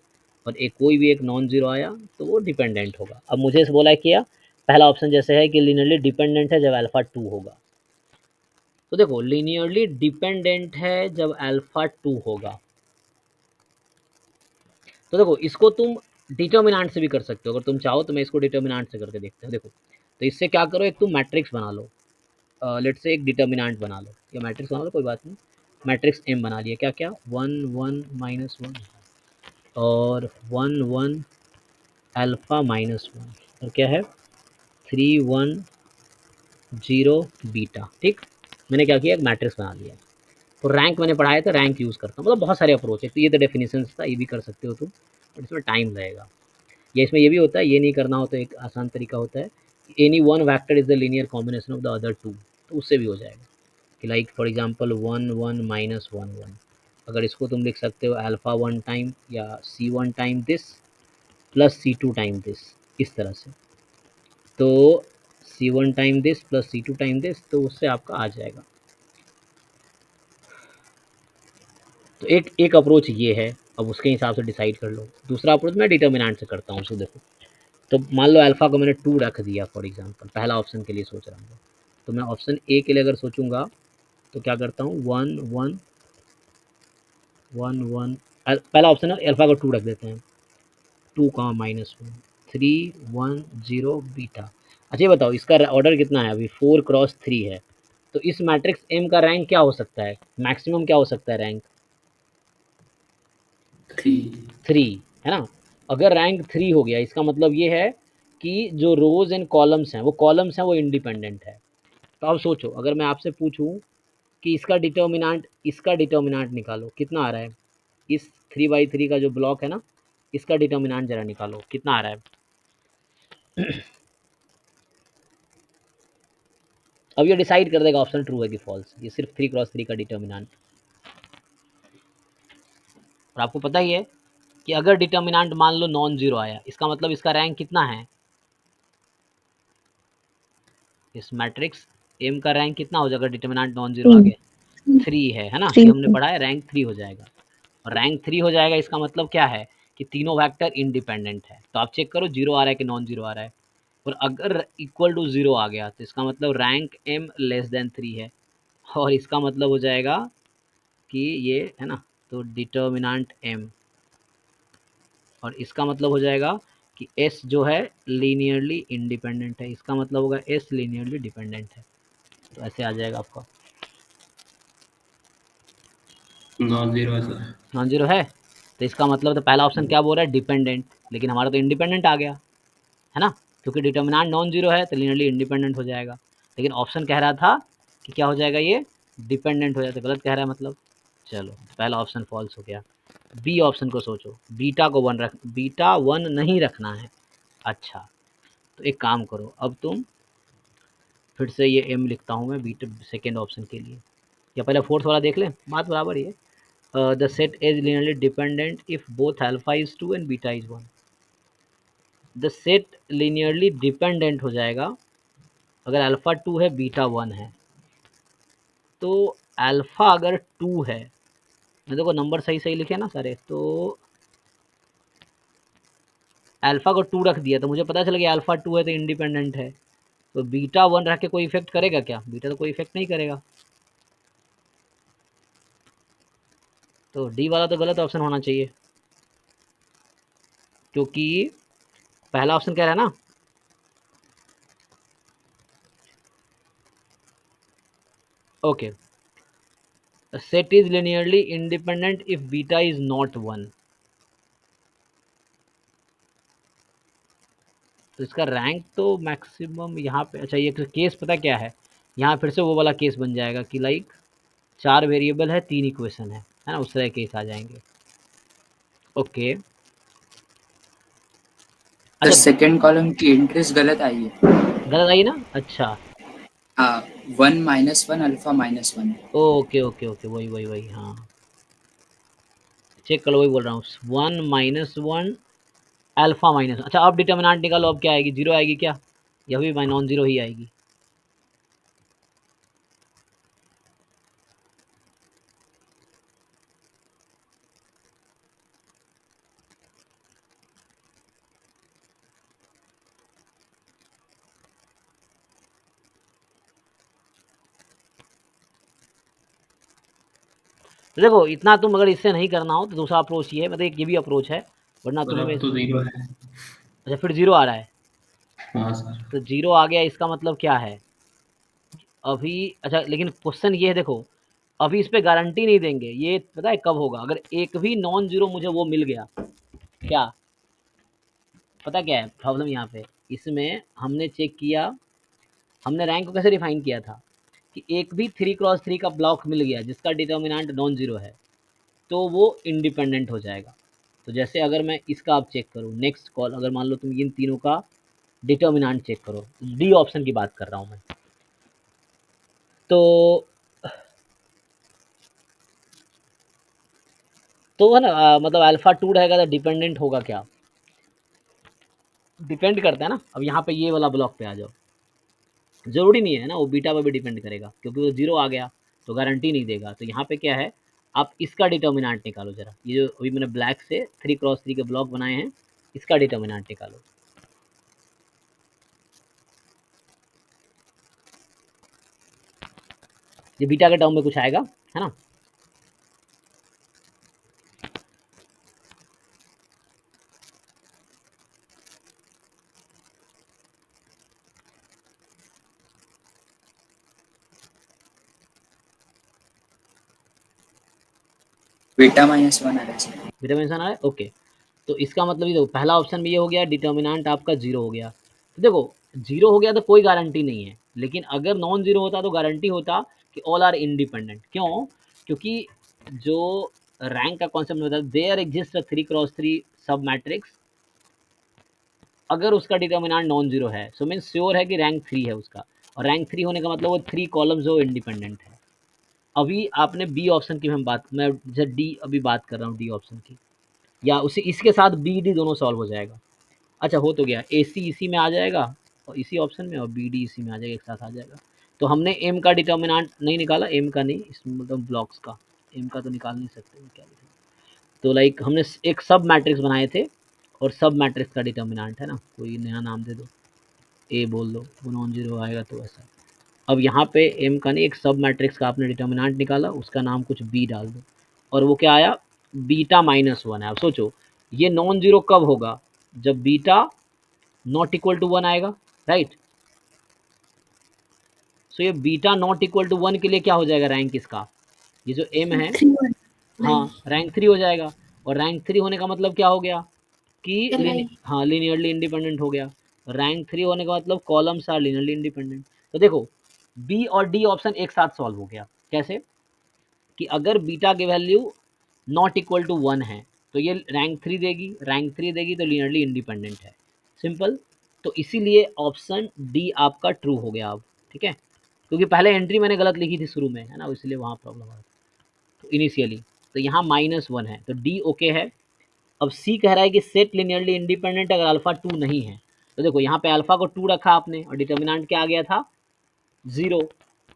और एक कोई भी एक नॉन जीरो आया तो वो डिपेंडेंट होगा। अब मुझे इस बोला है क्या, पहला ऑप्शन जैसे है कि लीनियरली डिपेंडेंट है जब अल्फा 2 होगा। तो देखो लीनियरली डिपेंडेंट है जब अल्फा 2 होगा, तो देखो इसको तुम डिटर्मिनेंट से भी कर सकते हो। अगर तुम चाहो तो मैं इसको डिटर्मिनेंट से करके देखते हैं। देखो तो इससे क्या करो, एक तुम मैट्रिक्स बना लो, लेट से एक डिटर्मिनेंट बना लो या मैट्रिक्स बना लो, कोई बात नहीं। मैट्रिक्स एम बना लिया, क्या क्या 1 1 -1 और 1 1 अल्फ़ा -1 और क्या है 3 1 0 बीटा, ठीक। मैंने क्या किया, एक मैट्रिक्स बना लिया। तो रैंक मैंने पढ़ाया था, रैंक यूज़ करता हूँ, मतलब बहुत सारे अप्रोच है। तो ये तो डेफिनेशन था, ये भी कर सकते हो तुम, बट इसमें टाइम लगेगा। या इसमें ये भी होता है, ये नहीं करना हो तो एक आसान तरीका होता है, any one vector is the linear combination of the other two, तो उससे भी हो जाएगा कि लाइक फॉर एग्जांपल 1 1 -1 1, अगर इसको तुम लिख सकते हो अल्फ़ा 1 टाइम या C1 time this plus C2 time this, इस तरह से। तो C1 time this plus C2 time this, तो उससे आपका आ जाएगा। तो एक एक अप्रोच ये है, अब उसके हिसाब से डिसाइड कर लो। दूसरा अप्रोच मैं डिटर्मिनेंट से करता हूँ। सो देखो, तो मान लो अल्फ़ा को मैंने 2 रख दिया फॉर एग्जांपल, पहला ऑप्शन के लिए सोच रहा हूँ, तो मैं ऑप्शन ए के लिए अगर सोचूंगा तो क्या करता हूँ 1 1 1 1, पहला ऑप्शन है अल्फ़ा को 2 रख देते हैं, 2 -1 3 1 0 बीटा। अच्छा ये बताओ इसका ऑर्डर कितना है, अभी 4 क्रॉस 3 है, तो इस मैट्रिक्स एम का रैंक क्या हो सकता है, मैक्सिमम क्या हो सकता है रैंक 3, है ना। अगर रैंक 3 हो गया इसका मतलब ये है कि जो रोज एंड कॉलम्स हैं वो इंडिपेंडेंट है। तो अब सोचो, अगर मैं आपसे पूछूं कि इसका डिटर्मिनेंट निकालो, कितना आ रहा है, इस 3/3 का जो ब्लॉक है ना, इसका डिटर्मिनेंट जरा निकालो, कितना आ रहा है। अब ये डिसाइड कर देगा ऑप्शन ट्रू है कि फॉल्स, ये सिर्फ 3 क्रॉस 3 का डिटर्मिनेंट। और आपको पता ही है कि अगर डिटर्मिनेंट मान लो नॉन जीरो आया, इसका मतलब इसका रैंक कितना है, इस मैट्रिक्स एम का रैंक कितना हो जाएगा, डिटर्मिनेंट नॉन जीरो आ गया 3 है ना, ये हमने पढ़ा है, रैंक 3 हो जाएगा। और रैंक 3 हो जाएगा इसका मतलब क्या है कि तीनों वेक्टर इंडिपेंडेंट है। तो आप चेक करो जीरो आ रहा है कि नॉन जीरो आ रहा है, और अगर इक्वल टू जीरो आ गया तो इसका मतलब रैंक एम लेस देन 3 है, और इसका मतलब हो जाएगा कि ये है ना, तो डिटर्मिनेंट एम, और इसका मतलब हो जाएगा कि एस जो है लीनियरली इंडिपेंडेंट है, इसका मतलब होगा एस लीनियरली डिपेंडेंट है। तो ऐसे आ जाएगा आपका नॉन जीरो है सर। नॉन जीरो है, तो इसका मतलब तो पहला ऑप्शन क्या बोल रहा है, डिपेंडेंट, लेकिन हमारा तो इंडिपेंडेंट आ गया, है ना। क्योंकि डिटर्मिनेंट नॉन जीरो है तो लीनियरली इंडिपेंडेंट हो जाएगा। लेकिन ऑप्शन कह रहा था कि क्या हो जाएगा, ये डिपेंडेंट हो जाता, गलत कह रहा है मतलब। चलो पहला ऑप्शन फॉल्स हो गया। बी ऑप्शन को सोचो, बीटा को 1 रख, बीटा 1 नहीं रखना है। अच्छा तो एक काम करो, अब तुम फिर से ये एम लिखता हूँ मैं बीटा सेकेंड ऑप्शन के लिए, या पहले फोर्थ वाला देख लें, बात बराबर ही है। The set is linearly dependent if both alpha is 2 and beta is 1। The set linearly dependent हो जाएगा अगर अल्फा 2 है बीटा 1 है। तो अल्फा अगर 2 है, मैं देखो नंबर सही सही लिखे ना सारे, तो अल्फा को 2 रख दिया तो मुझे पता चल गया अल्फा 2 है तो इंडिपेंडेंट है। तो बीटा 1 रख के कोई इफेक्ट करेगा क्या? बीटा तो कोई इफेक्ट नहीं करेगा। तो डी वाला तो गलत ऑप्शन होना चाहिए, क्योंकि पहला ऑप्शन कह रहा है ना, okay, set is linearly independent if beta is not 1। तो इसका रैंक तो मैक्सिमम यहाँ पे, अच्छा ये केस पता क्या है, यहाँ फिर से वो वाला केस बन जाएगा कि लाइक 4 वेरिएबल है 3 इक्वेशन है ना, उस तरह केस आ जाएंगे। ओके तो अच्छा सेकंड कॉलम की एंट्रीज गलत आई है। गलत आई ना, अच्छा हाँ, 1 -1 अल्फा -1। ओके ओके ओके, वही वही वही, हाँ चेक करो, वही बोल रहा हूँ, 1 - 1 अल्फा माइनस, अच्छा अब डिटर्मिनेंट निकालो, अब क्या आएगी, 0 आएगी क्या, यह भी नॉन जीरो ही आएगी। तो देखो इतना तुम अगर इससे नहीं करना हो तो दूसरा अप्रोच ये है, मतलब एक ये भी अप्रोच है, वरना पर तुम्हें अब तो 0 है। अच्छा फिर 0 आ रहा है, हाँ सर। तो 0 आ गया, इसका मतलब क्या है अभी, अच्छा लेकिन क्वेश्चन ये है, देखो अभी इस पे गारंटी नहीं देंगे, ये पता है कब होगा, अगर एक भी नॉन जीरो मुझे वो मिल गया, क्या पता क्या है प्रॉब्लम यहाँ पे, इसमें हमने चेक किया, हमने रैंक को कैसे डिफाइन किया था कि एक भी 3x3 का ब्लॉक मिल गया जिसका डिटर्मिनेंट नॉन जीरो है तो वो इंडिपेंडेंट हो जाएगा। तो जैसे अगर मैं इसका आप चेक करूँ, नेक्स्ट कॉल अगर मान लो तुम इन तीनों का डिटर्मिनेंट चेक करो, डी ऑप्शन की बात कर रहा हूँ मैं, तो है ना मतलब अल्फा 2 रहेगा तो डिपेंडेंट होगा क्या, डिपेंड करता है ना। अब यहाँ पे ये वाला ब्लॉक पे आ जाओ, जरूरी नहीं है ना वो बीटा पर भी डिपेंड करेगा, क्योंकि वो 0 आ गया तो गारंटी नहीं देगा। तो यहाँ पे क्या है, आप इसका डिटर्मिनेंट निकालो जरा, ये जो अभी मैंने ब्लैक से 3x3 के ब्लॉक बनाए हैं, इसका डिटर्मिनेंट निकालो। ये बीटा के टर्म में कुछ आएगा, है ना, बीटा -1 आ रहा है सर। डिटर्मिनेंट आ रहा है, ओके। तो इसका मतलब ये देखो पहला ऑप्शन भी ये हो गया, डिटर्मिनेंट आपका 0 हो गया। तो देखो 0 हो गया तो कोई गारंटी नहीं है, लेकिन अगर नॉन जीरो होता तो गारंटी होता कि ऑल आर इंडिपेंडेंट। क्यों? क्योंकि जो रैंक का कॉन्सेप्ट होता है, देयर एग्जिस्ट 3x3 सब मैट्रिक्स, अगर उसका डिटर्मिनेंट नॉन जीरो है सो मीन श्योर है कि रैंक 3 है उसका, और रैंक 3 होने का मतलब वो 3 कॉलम्स वो इंडिपेंडेंट है। अभी आपने बी ऑप्शन की मैं डी अभी बात कर रहा हूँ, डी ऑप्शन की, या उसी इसके साथ बी डी दोनों सॉल्व हो जाएगा। अच्छा हो तो गया, ए सी इसी में आ जाएगा और इसी ऑप्शन में, और बी डी इसी में आ जाएगा, एक साथ आ जाएगा। तो हमने एम का डिटर्मिनेंट नहीं निकाला, एम का नहीं, इसमें मतलब ब्लॉक्स का, एम का तो निकाल नहीं सकते क्या लिखें। तो लाइक हमने एक सब मैट्रिक्स बनाए थे, और सब मैट्रिक्स का डिटर्मिनेंट है ना, कोई नया नाम दे दो, ए बोल दो, वो नॉन जीरो आएगा तो ऐसा। अब यहाँ पे एम का नहीं, एक सब मैट्रिक्स का आपने डिटर्मिनेंट निकाला, उसका नाम कुछ बी डाल दो, और वो क्या आया, बीटा -1 है। अब सोचो ये नॉन जीरो कब होगा, जब बीटा नॉट इक्वल टू 1 आएगा, राइट। सो ये बीटा नॉट इक्वल टू 1 के लिए क्या हो जाएगा रैंक इसका, ये जो एम है, 3 1 हाँ रैंक 3 हो जाएगा, और रैंक 3 होने का मतलब क्या हो गया कि Li. हाँ लीनियरली इंडिपेंडेंट हो गया। रैंक 3 होने का मतलब कॉलम्स आर लीनियरली इंडिपेंडेंट। तो देखो बी और डी ऑप्शन एक साथ सॉल्व हो गया। कैसे कि अगर बीटा की वैल्यू नॉट इक्वल टू 1 है तो ये रैंक 3 देगी, रैंक 3 देगी तो लीनियरली इंडिपेंडेंट है। सिंपल। तो इसीलिए ऑप्शन डी आपका ट्रू हो गया अब, ठीक है, क्योंकि पहले एंट्री मैंने गलत लिखी थी शुरू में, है ना, इसलिए वहाँ प्रॉब्लम आ रहा तो इनिशियली। तो यहाँ -1 है तो डी ओके है। अब सी कह रहा है कि सेट लिनियरली इंडिपेंडेंट अगर अल्फा 2 नहीं है। तो देखो यहाँ पे अल्फा को 2 रखा आपने और डिटर्मिनेंट क्या आ गया था 0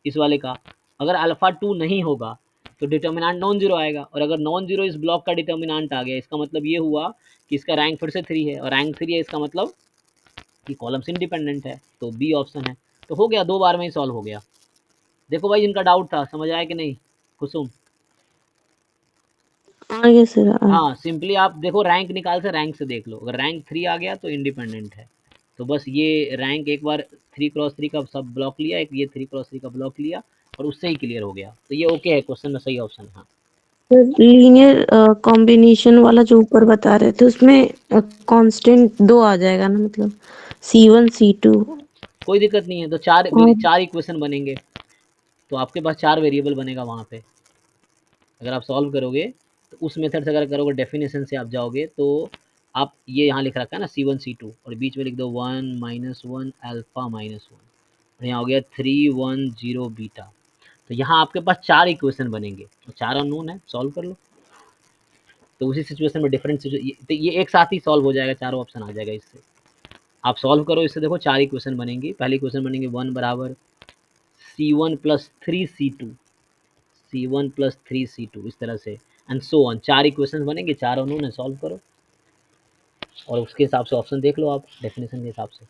इस वाले का। अगर अल्फा 2 नहीं होगा तो डिटर्मिनेंट नॉन जीरो आएगा, और अगर नॉन जीरो इस ब्लॉक का डिटर्मिनेंट आ गया इसका मतलब ये हुआ कि इसका रैंक फिर से 3 है, और रैंक 3 है इसका मतलब कि कॉलम्स इंडिपेंडेंट है। तो बी ऑप्शन है। तो हो गया, 2 बार में ही सॉल्व हो गया। देखो भाई जिनका डाउट था समझ आया कि नहीं कुसुम? आगे सर हाँ सिंपली आप देखो रैंक निकाल से रैंक से देख लो, अगर रैंक 3 आ गया तो इंडिपेंडेंट है। तो बस ये रैंक एक बार 3x3 का सब ब्लॉक लिया, एक ये 3x3 का ब्लॉक लिया और उससे ही क्लियर हो गया। तो ये ओके है, क्वेश्चन में सही ऑप्शन है। हाँ लीनियर कॉम्बिनेशन वाला जो ऊपर बता रहे थे उसमें कांस्टेंट 2 आ जाएगा ना, मतलब C1 C2 कोई दिक्कत नहीं है। तो चार और चार इक्वेशन बनेंगे तो आपके पास 4 वेरिएबल बनेगा वहाँ पे। अगर आप सॉल्व करोगे तो उस मेथड से अगर करोगे, डेफिनेशन से आप जाओगे तो आप ये यहाँ लिख रखा है ना C1 C2 और बीच में लिख दो 1 -1 अल्फा -1 और यहाँ हो गया 3 1 0 बीटा। तो यहाँ आपके पास 4 इक्वेशन बनेंगे, तो 4 अननोन है, सॉल्व कर लो। तो उसी सिचुएशन में डिफरेंट तो ये एक साथ ही सॉल्व हो जाएगा, चारों ऑप्शन आ जाएगा इससे। आप सॉल्व करो इससे, देखो 4 इक्वेशन बनेंगी। पहली इक्वेशन बनेंगे 1 बराबर C1 + 3C2, C1 + 3C2 इस तरह से एंड सो ऑन। 4 इक्वेशन बनेंगे, 4 उन्होंने सॉल्व करो और उसके हिसाब से ऑप्शन देख लो आप डेफिनेशन के हिसाब से।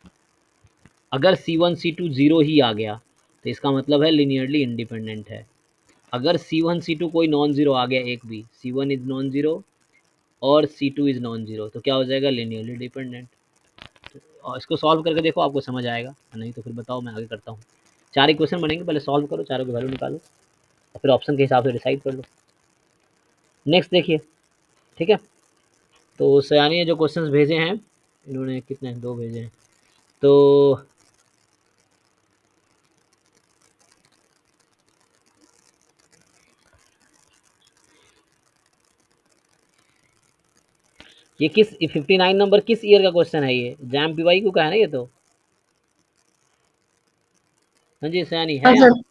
अगर C1 C2 0 ही आ गया तो इसका मतलब है लीनियरली इंडिपेंडेंट है। अगर C1 C2 कोई नॉन जीरो आ गया, एक भी C1 इज नॉन जीरो और C2 इज नॉन जीरो, तो क्या हो जाएगा लीनियरली डिपेंडेंट। और इसको सॉल्व करके देखो, आपको समझ आएगा, नहीं तो फिर बताओ मैं आगे करता हूँ। 4 इक्वेशन बनेंगे, पहले सॉल्व करो, चारों की वैल्यू निकालो और फिर ऑप्शन के हिसाब से डिसाइड कर लो। नेक्स्ट देखिए, ठीक है। तो सयानी ने जो क्वेश्चंस भेजे हैं, इन्होंने कितने 2 भेजे हैं। तो ये किस 59 नंबर किस ईयर का क्वेश्चन है? ये जैम पीवाईक्यू का है ना ये तो? हाँ जी सयानी है हाँ यहाँ? सर,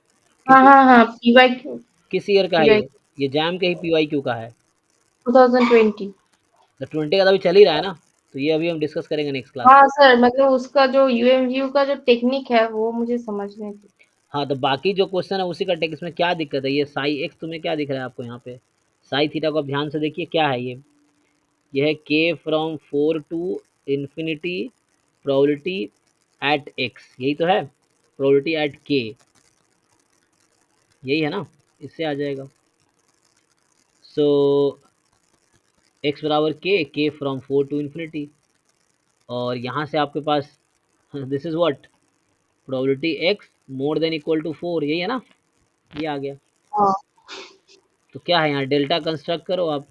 हाँ हाँ हाँ, PYQ किस ईयर का है PY ये जैम के ही पीवाईक्यू का है। 2020। तो 20 का तो अभी चल ही रहा है ना, तो ये अभी हम डिस्कस करेंगे नेक्स्ट क्लास हाँ में। सर, मतलब उसका जो UMU का जो टेक्निक है वो मुझे समझने थी। हाँ तो बाकी जो क्वेश्चन है उसी का टेक, इसमें क्या दिक्कत है? ये साई एक्स तुम्हें क्या दिख रहा है आपको यहाँ पे? साई थीटा को आप ध्यान से देखिए क्या है ये है k from 4 to infinity probability at x, यही तो है प्रोबेबिलिटी एट k, यही है ना, इससे आ जाएगा। सो x बराबर k फ्रॉम 4 टू इन्फिनिटी, और यहाँ से आपके पास this is what probability x more than equal to 4, यही है ना, ये आ गया। हाँ तो क्या है यहाँ डेल्टा कंस्ट्रक्ट करो आप।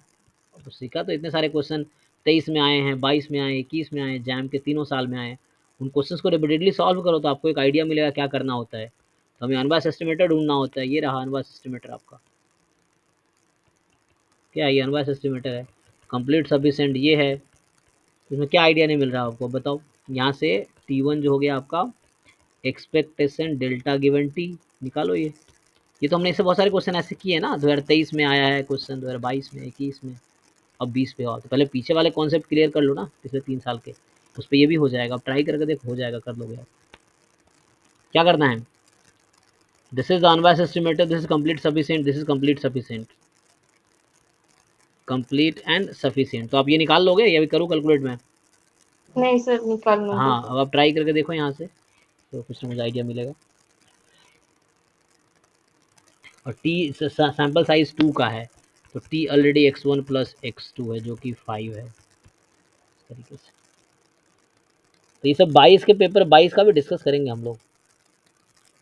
तो सीखा तो इतने सारे क्वेश्चन 23 में आए हैं, 22 में आए, 21 में आए, जैम के तीनों साल में आए। उन क्वेश्चंस को रिपीटेडली सॉल्व करो तो आपको एक आइडिया मिलेगा क्या करना होता है। तो हमें अनबायस एस्टिमेटर ढूंढना होता है। ये रहा अनबायस एस्टिमेटर आपका, क्या है ये अनबायस एस्टिमेटर है। कंप्लीट सफिशिएंट ये है। इसमें क्या आइडिया नहीं मिल रहा आपको बताओ। यहाँ से T1 जो हो गया आपका एक्सपेक्टेशन डेल्टा गिवन टी निकालो। ये तो हमने इससे बहुत सारे क्वेश्चन ऐसे किए ना, 2023 में आया है क्वेश्चन, 2022 में, 21 में, अब 20 पे आओ। तो पहले पीछे वाले कॉन्सेप्ट क्लियर कर लो ना पिछले 3 साल के, उस पर ये भी हो जाएगा। अब ट्राई करके देखो, हो जाएगा, कर लोगे आप। क्या करना है? This is the unbiased estimator, this is complete sufficient, this is complete sufficient, complete and sufficient. तो आप ये निकाल लोगे या भी करूँ कैलकुलेट में? नहीं सर, निकाल लूंगी। हाँ अब आप ट्राई करके देखो यहाँ से, तो कुछ ना मुझे आइडिया मिलेगा। और टी सैम्पल साइज 2 का है, तो टी ऑलरेडी x1 + x2 है जो कि 5 है, इस तरीके से। तो ये सब 22 के पेपर 22 का भी डिस्कस करेंगे हम लोग।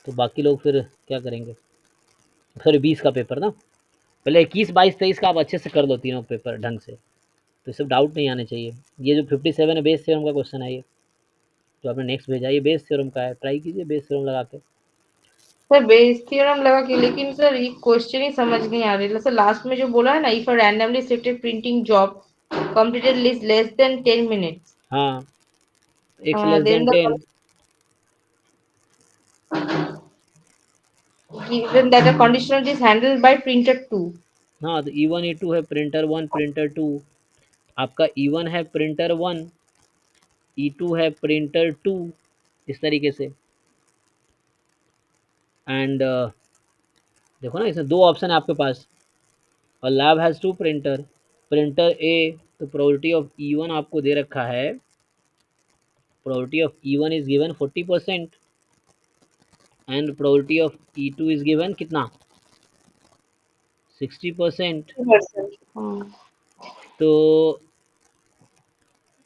तो बाकी लोग फिर क्या करेंगे? सॉरी 20 का पेपर ना, पहले 21 22 23 का आप अच्छे से कर दो तीनों पेपर ढंग से, तो सब डाउट नहीं आने चाहिए। ये जो 57 है बेस से उनका क्वेश्चन है ये। जो आपने नेक्स्ट भेजा, ये बेस थ्योरम का है, ट्राई कीजिए बेस थ्योरम लगा के। सर बेस थ्योरम लगा के, लेकिन सर ये क्वेश्चन ही समझ नहीं आ रही सर। लास्ट में जो बोला है ना, if a randomly selected printing job completed less than 10 minutes, हाँ, x less then than the 10, given that a conditional is handled by printer 2. हाँ, तो E1 E2 है, प्रिंटर 1 प्रिंटर 2, आपका E1 है प्रिंटर 1, E2 है प्रिंटर 2, इस तरीके से। एंड देखो ना, इसमें दो ऑप्शन है आपके पास, और lab has two printer, printer A, तो प्रोबेबिलिटी ऑफ E1 आपको दे रखा है, probability of E1 is given 40% and probability of E2 is given कितना, 60%। 2%. तो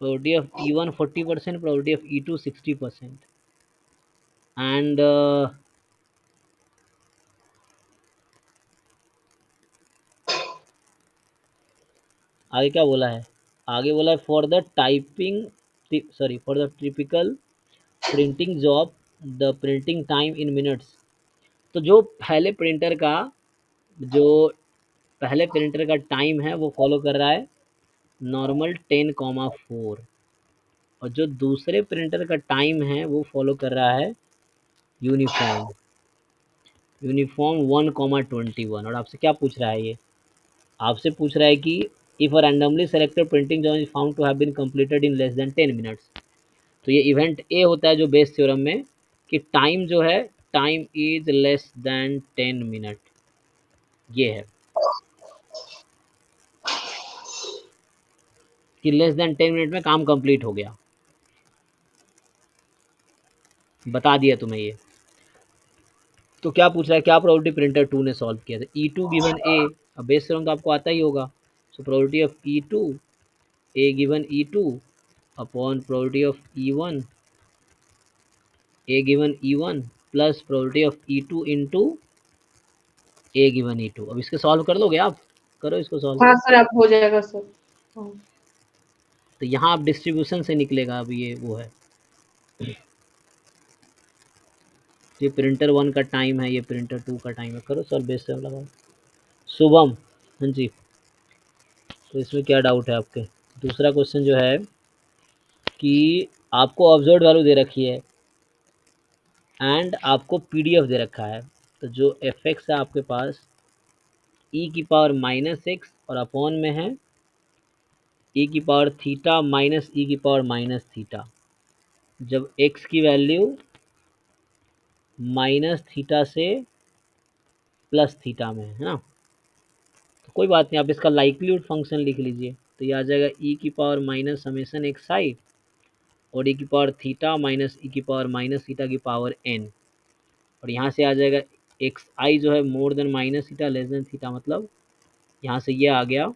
probability of E1 40%, probability of E2 60%। And आगे क्या बोला है, आगे बोला है for the typing, sorry for the typical printing job the printing time in minutes. तो जो जो पहले प्रिंटर का टाइम है वो फॉलो कर रहा है नॉर्मल 10,4, और जो दूसरे प्रिंटर का टाइम है वो फॉलो कर रहा है यूनिफॉर्म, यूनिफॉर्म 1,21। और आपसे क्या पूछ रहा है ये, आपसे पूछ रहा है कि if a randomly selected printing job is found to have been completed in less than 10 minutes. तो ये इवेंट ए होता है जो बेस थ्योरम में, कि टाइम जो है, time is less than 10 minute, ये है कि लेस देन 10 मिनट में काम कंप्लीट हो गया। बता दिया तुम्हें ये। तो क्या पूछ रहा है, क्या प्रोबेबिलिटी प्रिंटर 2 ने सॉल्व किया था, E2 गिवन ए, अब बेस थ्योरम तो आपको आता ही होगा। So probability of E2, A given E2 upon probability of E1, A given E1 plus probability of E2 into A given E2। अब इसके सॉल्व कर लोगे आप, करो इसको सॉल्व। हाँ सर, आप हो जाएगा सर। तो यहाँ आप डिस्ट्रीब्यूशन से निकलेगा, अब ये वो है, ये प्रिंटर 1 का टाइम है, ये प्रिंटर 2 का टाइम है, करो सॉल्व बेस से लगाओ। शुभम, हाँ जी, तो इसमें क्या डाउट है आपके। दूसरा क्वेश्चन जो है कि आपको ऑब्जर्व वैल्यू दे रखी है एंड आपको PDF दे रखा है, तो जो fx है आपके पास e की पावर -x और अपॉन में है e की पावर थीटा माइनस e की पावर माइनस थीटा, जब x की वैल्यू माइनस थीटा से प्लस थीटा में है ना, तो कोई बात नहीं, आप इसका लाइक्लीहुड फंक्शन लिख लीजिए, तो ये आ जाएगा e की पावर माइनस समेसन एक्स आई और e की पावर थीटा माइनस e की पावर माइनस थीटा की पावर n, और यहाँ से आ जाएगा एक्स आई जो है more then minus theta less then theta, मतलब यहाँ से ये आ गया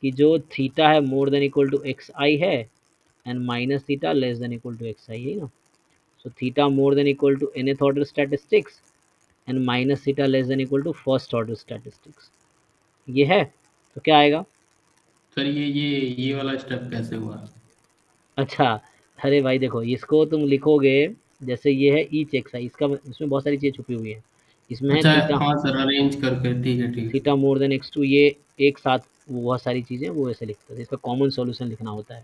कि जो थीटा है more than equal to x i है and minus theta less than equal to x i है ना। So theta more than equal to nth order statistics and minus theta less than equal to first order statistics, ये है। तो क्या आएगा, sir ये वाला स्टेप कैसे हुआ? अच्छा, अरे भाई देखो, इसको तुम लिखोगे जैसे ये है ईच एक्स आई, इसका इसमें बहुत सारी चीज़ें छुपी हुई हैं, इसमें है अच्छा, थीटा, हाँ सर, अरेंज करके, ठीक है ठीक है। थीटा मोर देन x2, ये एक साथ वो बहुत सारी चीज़ें वो ऐसे लिखते हैं, इसका कॉमन सॉल्यूशन लिखना होता है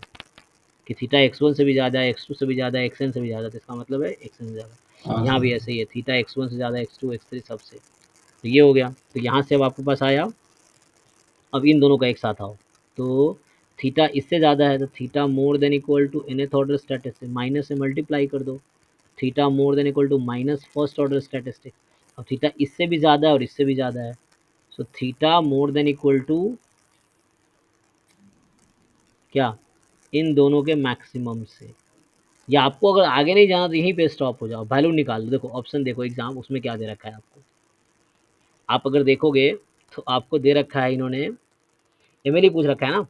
कि थीटा x1 से भी ज़्यादा है, x2 से भी ज़्यादा है, xn से भी ज़्यादा, तो इसका मतलब है xn से ज़्यादा। हाँ यहाँ भी सर। ऐसे ही है, थीटा x1 से ज़्यादा, x2 x3 सबसे, तो ये हो गया। तो यहाँ से अब आपके पास आया, अब इन दोनों का एक साथ आओ, तो थीटा इससे ज़्यादा है तो theta more than equal to nth order statistic, minus से मल्टीप्लाई कर दो, theta more than equal to minus first order statistic. अब थीटा इससे भी ज़्यादा है और इससे भी ज़्यादा है, so theta more than equal to क्या, इन दोनों के मैक्सिमम से। या आपको अगर आगे नहीं जाना तो यहीं पे स्टॉप हो जाओ, वैल्यू निकाल लो। देखो ऑप्शन देखो एग्जाम, उसमें क्या दे रखा है आपको, आप अगर देखोगे तो आपको दे रखा है इन्होंने, एमएलई पूछ रखा है ना,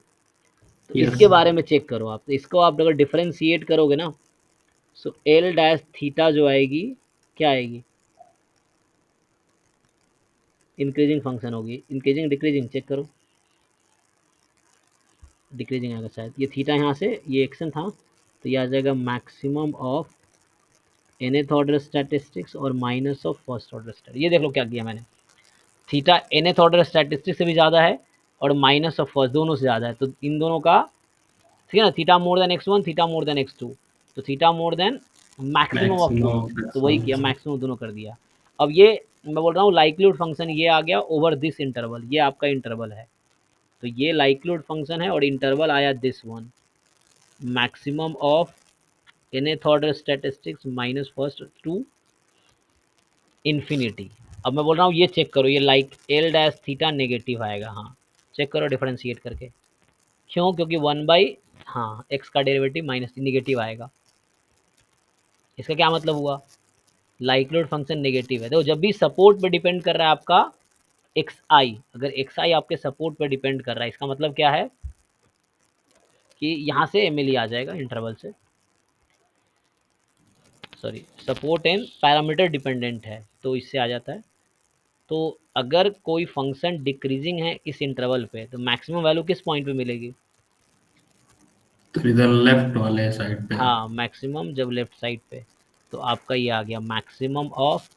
तो यस। इसके बारे में चेक करो आप, तो इसको आप अगर डिफरेंशिएट करोगे ना, सो एल डैश थीटा जो आएगी, क्या आएगी, इंक्रीजिंग फंक्शन होगी, इंक्रीजिंग डिक्रीजिंग चेक करो, डिक्रीजिंग आएगा शायद, ये थीटा यहाँ से ये एक्शन था, तो ये आ जाएगा maximum of nth order statistics और minus of first order statistics. ये देख लो क्या किया मैंने, थीटा nth ऑर्डर स्टैटिस्टिक्स से भी ज़्यादा है और माइनस ऑफ फर्स्ट दोनों से ज़्यादा है, तो इन दोनों का ठीक है ना, theta more then x1 theta more then x2, तो theta more then maximum of maximum both, of तो वही किया, मैक्सिमम दोनों कर दिया। अब ये मैं बोल रहा हूँ लाइक्लीहुड फंक्शन ये आ गया ओवर दिस इंटरवल, ये आपका इंटरवल है, तो ये लाइक्लीहुड फंक्शन है और इंटरवल आया this one, maximum of nth order statistics minus first to infinity. अब मैं बोल रहा हूँ ये चेक करो, ये like L dash theta negative आएगा, हाँ चेक करो डिफरेंशिएट करके, क्यों, क्योंकि 1/, हाँ एक्स का डेरिवेटिव माइनस निगेटिव आएगा। इसका क्या मतलब हुआ, लाइक्लीहुड फंक्शन नेगेटिव है। देखो जब भी सपोर्ट पे डिपेंड कर रहा है आपका एक्स आई, अगर एक्स आई आपके सपोर्ट पे डिपेंड कर रहा है, इसका मतलब क्या है कि यहाँ से एम आ जाएगा इंटरवल से, sorry support and parameter dependent है तो इससे आ जाता है। तो अगर कोई फंक्शन डिक्रीजिंग है इस इंटरवल पे तो मैक्सिमम वैल्यू किस पॉइंट पे मिलेगी, तो इधर लेफ्ट वाले साइड पे। हाँ मैक्सिमम जब लेफ्ट साइड पे, तो आपका ये आ गया maximum of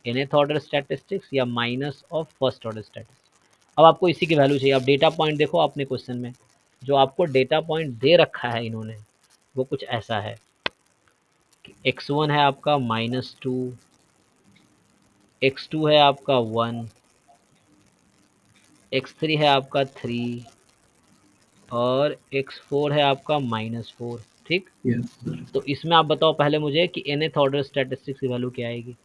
nth order statistics या minus of first order statistics. अब आपको इसी की वैल्यू चाहिए, अब डेटा पॉइंट देखो आपने क्वेश्चन में, जो आपको डेटा पॉइंट दे रखा है इन्होंने वो कुछ ऐसा है कि x1 है आपका -2, x2 है आपका 1, x3 है आपका 3 और x4 है आपका -4, ठीक। Yes sir. तो इसमें आप बताओ पहले मुझे कि nth ऑर्डर स्टैटिस्टिक्स की वैल्यू क्या आएगी,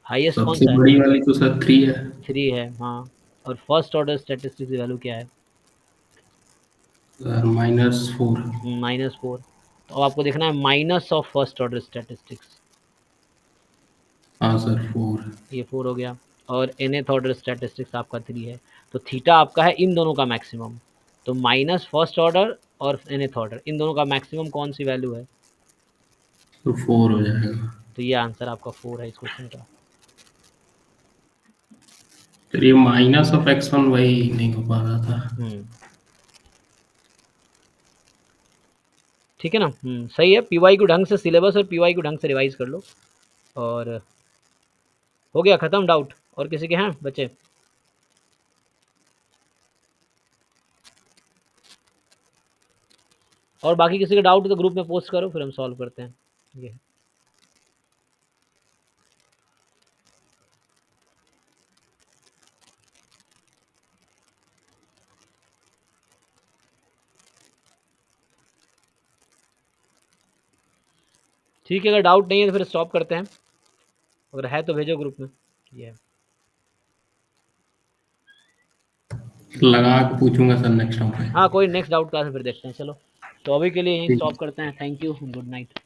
हाईएस्ट कौन सबसे सा है, बड़ी वाली तो सर 3 है। 3 है, हाँ, और फर्स्ट ऑर्डर स्टैटिस्टिक्स की वैल्यू क्या है, सर -4। -4। तो अब आपको देखना है minus of first order statistics, हाँ सर 4। ये 4 हो गया, और nth ऑर्डर स्टैटिस्टिक्स आपका 3 है, तो थीटा आपका है इन दोनों का मैक्सिमम, तो माइनस फर्स्ट ऑर्डर और nth ऑर्डर इन दोनों का मैक्सिमम कौन सी वैल्यू है, तो 4 हो जाएगा। तो ये आंसर आपका 4 है इस क्वेश्चन का। तो ये माइनस ऑफ x1 वही नहीं हो पा रहा था। ठीक है ना, सही है, पीवाई को ढंग से सिलेबस और पीवाई को ढंग से रिवाइज कर लो, और हो गया ख़त्म डाउट, और किसी के हैं बच्चे, और बाकी किसी का डाउट तो ग्रुप में पोस्ट करो फिर हम सॉल्व करते हैं ये। ठीक है, अगर डाउट नहीं है तो फिर स्टॉप करते हैं, अगर है तो भेजो ग्रुप में ये। लगा के पूछूंगा सर नेक्स्ट टाइम पे। हाँ कोई नेक्स्ट डाउट क्लास में फिर देखते हैं, चलो तो अभी के लिए यहीं ठीक। स्टॉप करते हैं, थैंक यू, गुड नाइट।